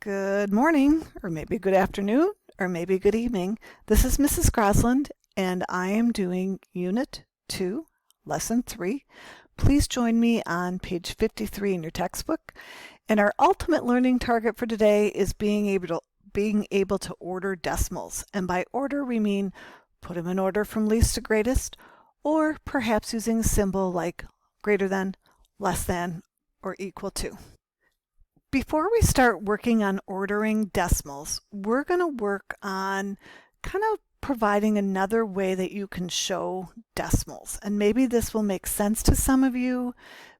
Good morning, or maybe good afternoon, or maybe good evening. This is Mrs. Crosland, and I am doing Unit 2, Lesson 3. Please join me on page 53 in your textbook. And our ultimate learning target for today is being able to order decimals. And by order, we mean put them in order from least to greatest, or perhaps using a symbol like greater than, less than, or equal to. Before we start working on ordering decimals, we're going to work on kind of providing another way that you can show decimals. And maybe this will make sense to some of you.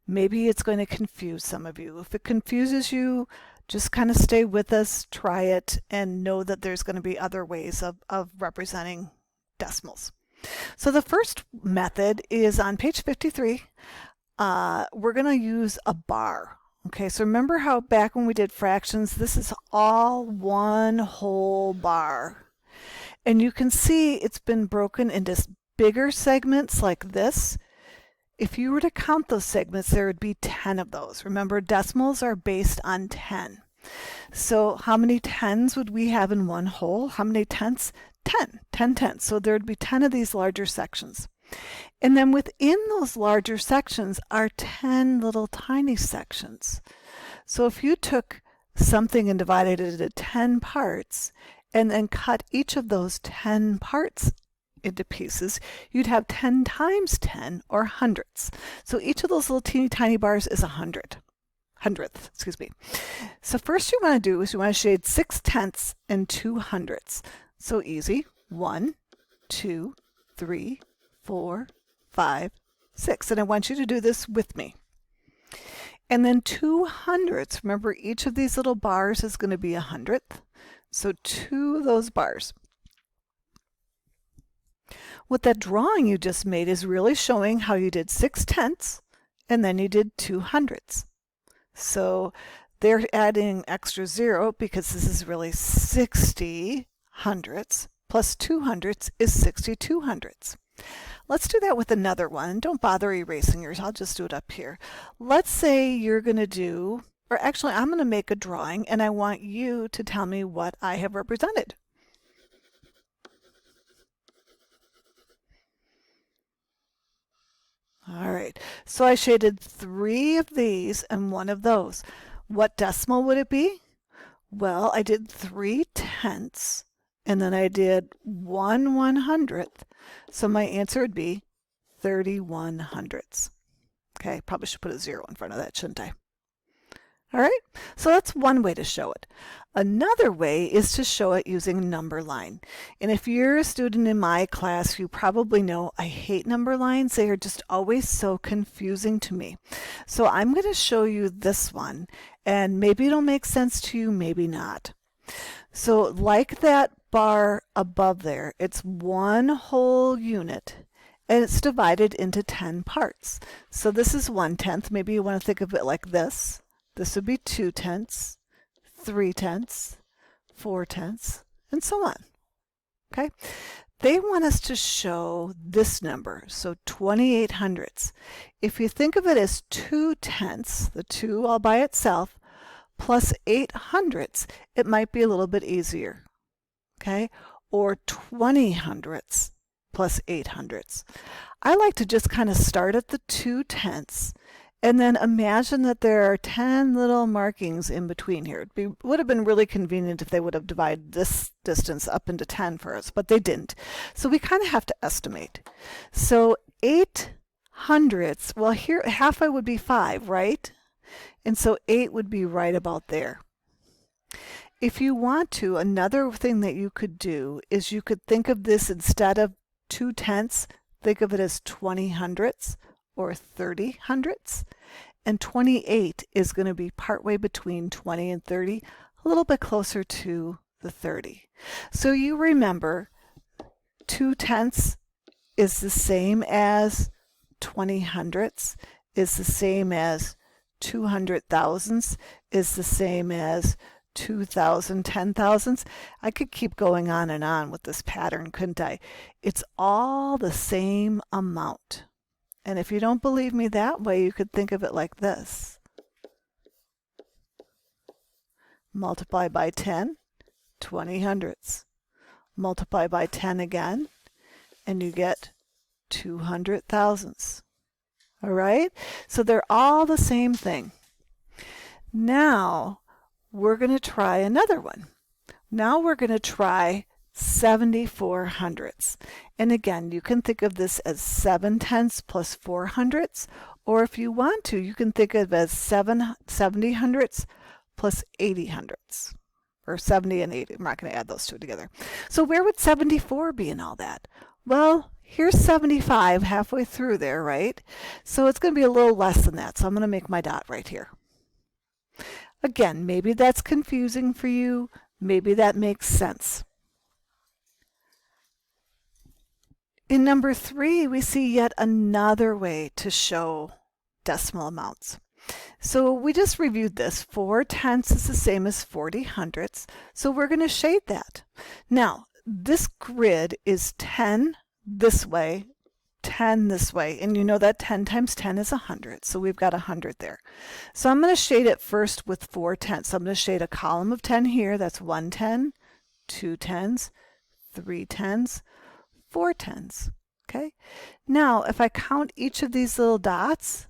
Maybe it's going to confuse some of you. If it confuses you, just kind of stay with us, try it, and know that there's going to be other ways of representing decimals. So the first method is on page 53. We're going to use a bar. Okay, so remember how back when we did fractions, this is all one whole bar. And you can see it's been broken into bigger segments like this. If you were to count those segments, there would be 10 of those. Remember, decimals are based on 10. So how many tens would we have in one whole? How many tenths? 10 tenths. So there would be 10 of these larger sections. And then within those larger sections are 10 little tiny sections. So if you took something and divided it into 10 parts and then cut each of those 10 parts into pieces, you'd have 10 times 10 or hundredths. So each of those little teeny tiny bars is a hundredth. So first you want to do is you want to shade 6 tenths and 2 hundredths. So easy. 1, 2, 3, 4, 5, 6. And I want you to do this with me. And then 2 hundredths. Remember, each of these little bars is going to be a hundredth. So 2 of those bars. What that drawing you just made is really showing how you did 6 tenths and then you did 2 hundredths. So they're adding extra 0 because this is really 60 hundredths plus 2 hundredths is 62 hundredths. Let's do that with another one. Don't bother erasing yours. I'll just do it up here. Let's say you're going to do, or actually I'm going to make a drawing and I want you to tell me what I have represented. All right, so I shaded 3 of these and 1 of those. What decimal would it be? Well, I did 3 tenths and then I did 1 100th. So my answer would be 31 hundredths. Okay, probably should put a 0 in front of that, shouldn't I? All right, so that's one way to show it. Another way is to show it using number line. And if you're a student in my class, you probably know I hate number lines. They are just always so confusing to me. So I'm going to show you this one, and maybe it'll make sense to you, maybe not. So like that bar above there, it's one whole unit and it's divided into 10 parts. So this is 1 tenth. Maybe you want to think of it like this. This would be 2 tenths, 3 tenths, 4 tenths, and so on. Okay? They want us to show this number, so 28 hundredths. If you think of it as 2 tenths, the 2 all by itself, plus 8 hundredths, it might be a little bit easier. Okay? Or 20 hundredths plus 8 hundredths. I like to just kind of start at the 2 tenths and then imagine that there are 10 little markings in between here. It would have been really convenient if they would have divided this distance up into 10 for us, but they didn't. So we kind of have to estimate. So 8 hundredths, well here halfway would be 5, right? And so 8 would be right about there. If you want to, another thing that you could do is you could think of this instead of 2 tenths, think of it as 20 hundredths or 30 hundredths. And 28 is going to be partway between 20 and 30, a little bit closer to the 30. So you remember 2 tenths is the same as 20 hundredths, is the same as 200 thousandths, is the same as 2,000 ten thousandths. I could keep going on with this pattern, couldn't I? It's all the same amount. And if you don't believe me that way, you could think of it like this. multiply by 10, 20 hundredths. Multiply by 10 again, and you get 200 thousandths. All right? So they're all the same thing. Now we're going to try another one. Now we're going to try 74 hundredths. And again, you can think of this as 7 tenths plus 4 hundredths, or if you want to, you can think of it as 70 hundredths plus 80 hundredths, or 70 and 80. I'm not going to add those two together. So where would 74 be in all that? Well, here's 75 halfway through there, right? So it's going to be a little less than that. So I'm going to make my dot right here. Again, maybe that's confusing for you. Maybe that makes sense. In number 3, we see yet another way to show decimal amounts. So we just reviewed this. 4 tenths is the same as 40 hundredths. So we're going to shade that. Now, this grid is 10 this way, 10 this way, and you know that 10 times 10 is 100, so we've got 100 there. So I'm going to shade it first with 4 tenths. I'm going to shade a column of 10 here. That's 1 10, 2 10s, 3 10s, 4 10s. Okay? Now, if I count each of these little dots,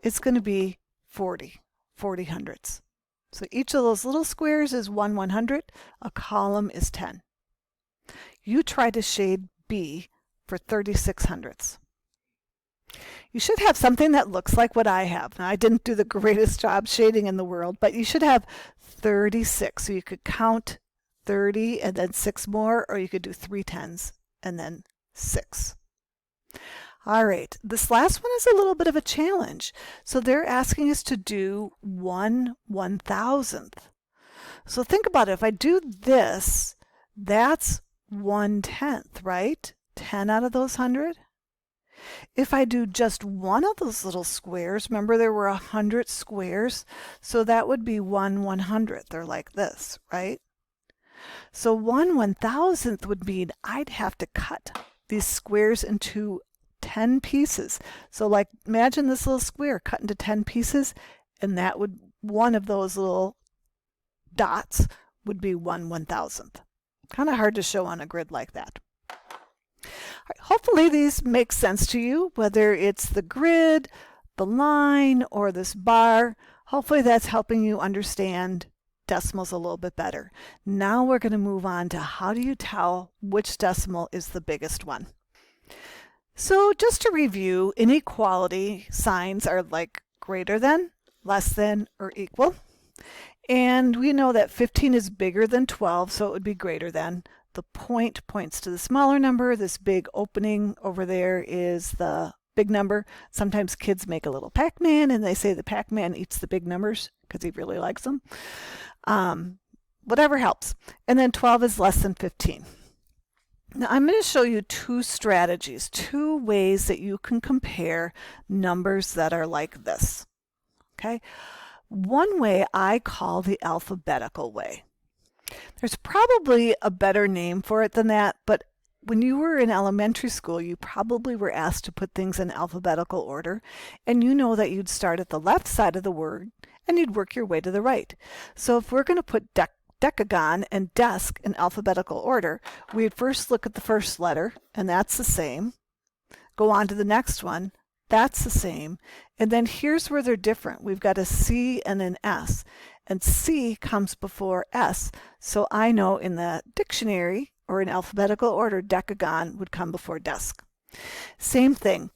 it's going to be 40 hundredths. So each of those little squares is 1 100. A column is 10. You try to shade B for 36 hundredths. You should have something that looks like what I have. Now, I didn't do the greatest job shading in the world, but you should have 36. So you could count 30 and then 6 more, or you could do 3 10s and then 6. All right, this last one is a little bit of a challenge. So they're asking us to do 1 1,000th. So think about it. If I do this, that's 1 tenth, right? 10 out of those 100. If I do just one of those little squares, remember there were 100 squares, so that would be 1 100th. They're like this, right? So 1 1,000th would mean I'd have to cut these squares into 10 pieces. So like imagine this little square cut into 10 pieces, and that would, one of those little dots would be 1 1,000th. Kind of hard to show on a grid like that. Right, hopefully these make sense to you, whether it's the grid, the line, or this bar. Hopefully that's helping you understand decimals a little bit better. Now we're going to move on to how do you tell which decimal is the biggest one. So just to review, inequality signs are like greater than, less than, or equal. And we know that 15 is bigger than 12, so it would be greater than. The point points to the smaller number. This big opening over there is the big number. Sometimes kids make a little Pac-Man and they say the Pac-Man eats the big numbers because he really likes them. Whatever helps. And then 12 is less than 15. Now I'm going to show you 2 strategies, 2 ways that you can compare numbers that are like this. Okay? One way I call the alphabetical way. There's probably a better name for it than that, but when you were in elementary school, you probably were asked to put things in alphabetical order, and you know that you'd start at the left side of the word and you'd work your way to the right. So if we're going to put decagon and desk in alphabetical order, we'd first look at the first letter, and that's the same. Go on to the next one, that's the same. And then here's where they're different. We've got a C and an S, and C comes before S. So I know in the dictionary or in alphabetical order, decagon would come before desk. Same thing.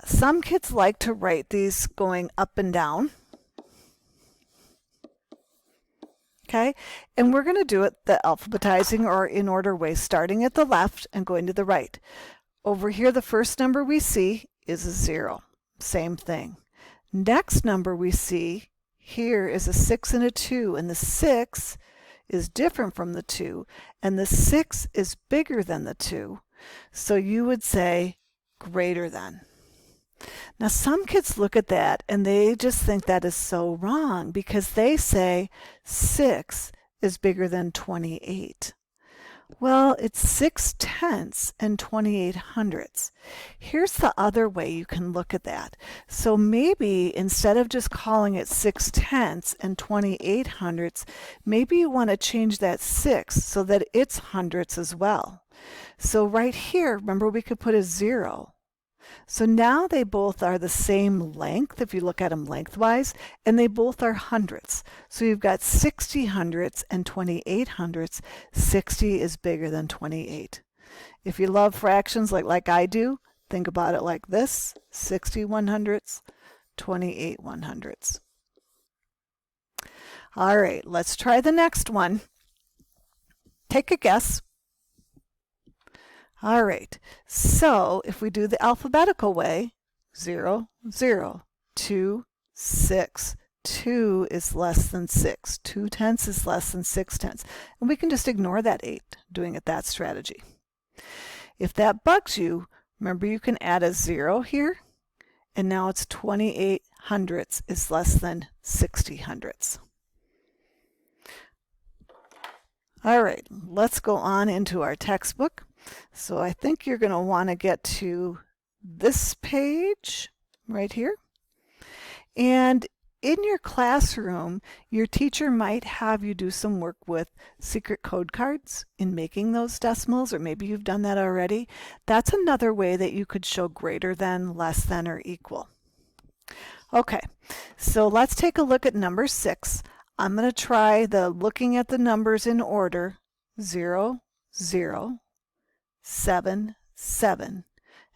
Some kids like to write these going up and down. Okay, and we're going to do it the alphabetizing or in order way, starting at the left and going to the right. Over here, the first number we see is a 0. Same thing. Next number we see here is a 6 and a 2, and the 6 is different from the 2, and the 6 is bigger than the 2. So you would say greater than. Now some kids look at that and they just think that is so wrong because they say 6 is bigger than 28. Well, it's 6/10 and 28/100. Here's the other way you can look at that. So maybe instead of just calling it 6/10 and 28/100, maybe you want to change that 6 so that it's hundredths as well. So right here, remember we could put a 0. So now they both are the same length if you look at them lengthwise, and they both are hundredths. So you've got 60/100 and 28/100. 60 is bigger than 28. If you love fractions like I do, think about it like this: 60/100, 28/100. All right, let's try the next one. Take a guess. All right, so if we do the alphabetical way, 0, 0, 2, 6. 2 is less than 6. 2/10 is less than 6/10. And we can just ignore that 8 doing it that strategy. If that bugs you, remember you can add a 0 here, and now it's 28/100 is less than 60/100. All right, let's go on into our textbook. So I think you're going to want to get to this page right here. And in your classroom, your teacher might have you do some work with secret code cards in making those decimals, or maybe you've done that already. That's another way that you could show greater than, less than, or equal. Okay, so let's take a look at number 6. I'm going to try looking at the numbers in order: 0, 0, 7, 7.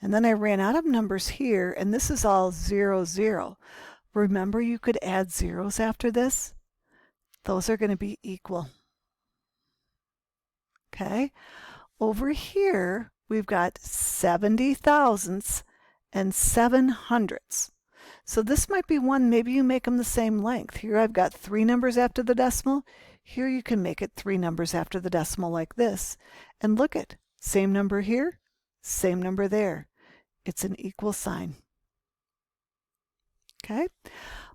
And then I ran out of numbers here, and this is all 0, 0. Remember, you could add zeros after this. Those are going to be equal. Okay, over here we've got 70 thousandths and 7 hundredths. So this might be one, maybe you make them the same length. Here I've got 3 numbers after the decimal. Here you can make it 3 numbers after the decimal like this. And look at, same number here, same number there. It's an equal sign. Okay,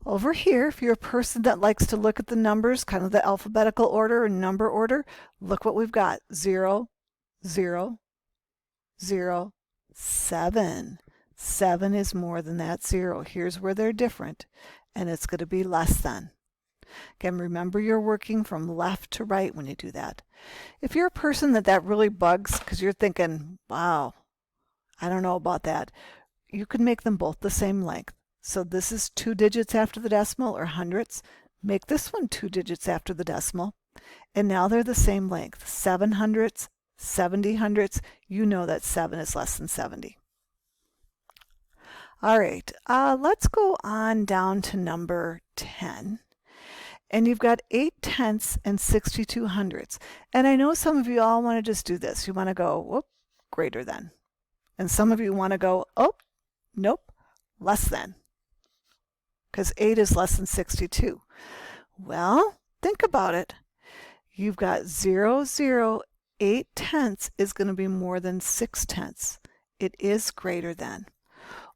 over here, if you're a person that likes to look at the numbers, kind of the alphabetical order and number order, look what we've got: 0, 0, 0, 7. 7 is more than that 0. Here's where they're different, and it's going to be less than. Again, remember you're working from left to right when you do that. If you're a person that really bugs because you're thinking, wow, I don't know about that, you could make them both the same length. So this is 2 digits after the decimal, or hundredths. Make this one 2 digits after the decimal, and now they're the same length: 7 hundredths, 70 hundredths. You know that 7 is less than 70. All right, let's go on down to number 10. And you've got 8/10 and 62 hundredths. And I know some of you all want to just do this. You want to go, whoop, greater than. And some of you want to go, oh, nope, less than. Because 8 is less than 62. Well, think about it. You've got 0, 0, 8/10 is going to be more than 6/10. It is greater than.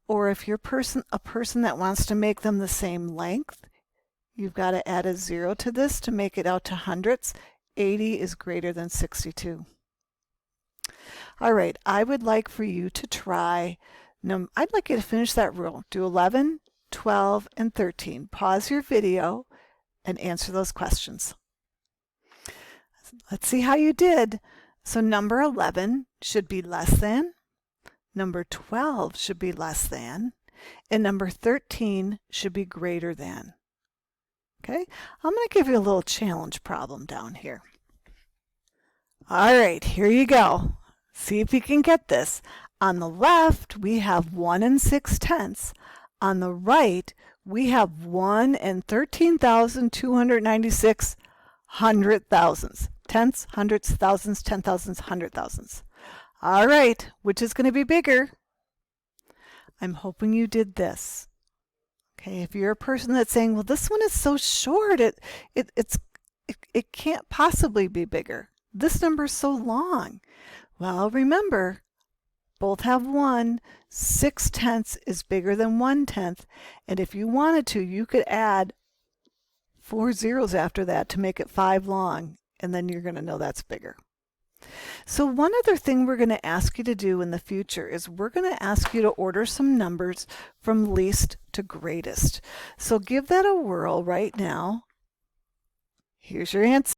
Or if you're a person that wants to make them the same length, you've got to add a 0 to this to make it out to hundredths. 80 is greater than 62. All right, I would like for you to try, I'd like you to finish that rule. Do 11, 12, and 13. Pause your video and answer those questions. Let's see how you did. So number 11 should be less than, number 12 should be less than, and number 13 should be greater than. Okay, I'm going to give you a little challenge problem down here. All right, here you go. See if you can get this. On the left, we have 1 and 6/10. On the right, we have 1 and 13,296 hundred thousandths. Tenths, hundredths, thousands, 10,000s, 100,000s. All right, which is going to be bigger? I'm hoping you did this. Okay, if you're a person that's saying, well, this one is so short, it can't possibly be bigger. This number is so long. Well, remember, both have 1. 6/10 is bigger than 1/10. And if you wanted to, you could add 4 zeros after that to make it 5 long, and then you're going to know that's bigger. So one other thing we're going to ask you to do in the future is we're going to ask you to order some numbers from least to greatest. So give that a whirl right now. Here's your answer.